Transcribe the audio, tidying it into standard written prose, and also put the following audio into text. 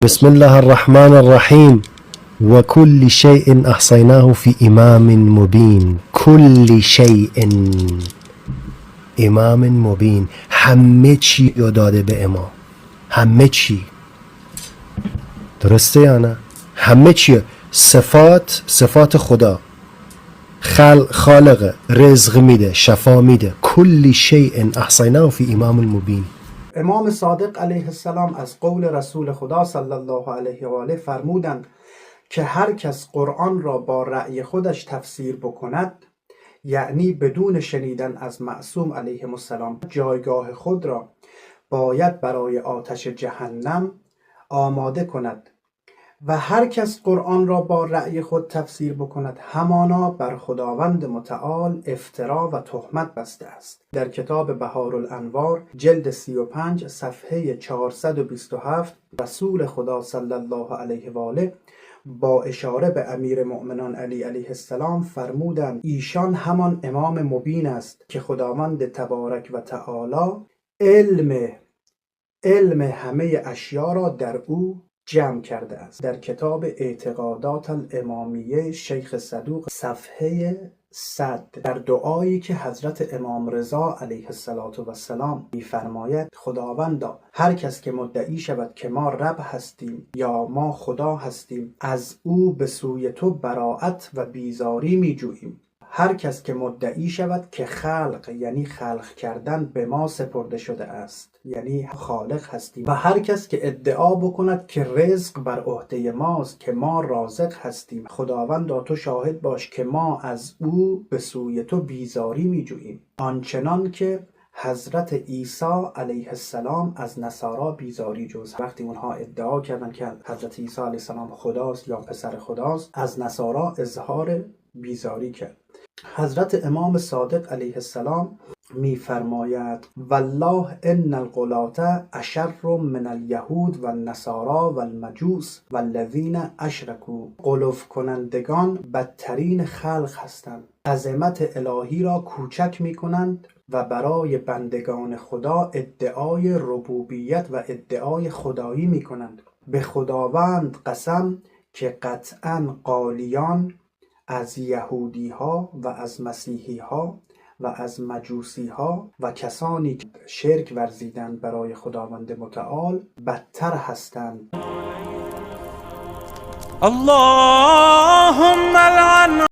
بسم الله الرحمن الرحیم و کل شیء احصیناه فی امام مبین. کل شیء، امام مبین، همه چی رو داده به امام. همه چی، درسته یا نه؟ همه چی، صفات خدا، خالق، رزق میده، شفا میده. کل شیء احصیناه فی امام مبین. امام صادق علیه السلام از قول رسول خدا صلی الله علیه و آله فرمودند که هر کس قرآن را با رأی خودش تفسیر بکند، یعنی بدون شنیدن از معصوم علیه السلام، جایگاه خود را باید برای آتش جهنم آماده کند و هر کس قرآن را با رأی خود تفسیر بکند همانا بر خداوند متعال افترا و تهمت بسته است. در کتاب بهارالانوار جلد 35 صفحه 427 رسول خدا صلی الله علیه و آله با اشاره به امیر مؤمنان علی علیه السلام فرمودند ایشان همان امام مبین است که خداوند تبارک و تعالی علم همه اشیا را در او جمع کرده است. در کتاب اعتقادات الامامیه شیخ صدوق صفحه 100 در دعایی که حضرت امام رضا علیه السلام می‌فرماید خداوندا هر کس که مدعی شود که ما رب هستیم یا ما خدا هستیم، از او به سوی تو براءت و بیزاری می‌جوییم. هر کس که مدعی شود که خلق، یعنی خلق کردن، به ما سپرده شده است، یعنی خالق هستیم، و هر کس که ادعا بکند که رزق بر عهده ماست، که ما رازق هستیم، خداوندا تو شاهد باش که ما از او به سوی تو بیزاری می‌جوییم. آنچنان که حضرت عیسی علیه السلام از نصارا بیزاری جست. وقتی اونها ادعا کردند که حضرت عیسی علیه السلام خداست یا پسر خداست، از نصارا اظهار بیزاری کرد. حضرت امام صادق علیه السلام می‌فرماید والله ان الغلاة اشر من الیهود و النصارا و المجوس و الذین اشرکوا. غلو کنندگان بدترین خلق هستند، عظمت الهی را کوچک می‌کنند و برای بندگان خدا ادعای ربوبیت و ادعای خدایی می‌کنند. به خداوند قسم که قطعاً قالیان از یهودی ها و از مسیحی ها و از مجوسی ها و کسانی که شرک ورزیدند برای خداوند متعال بدتر هستند. اللهم لعن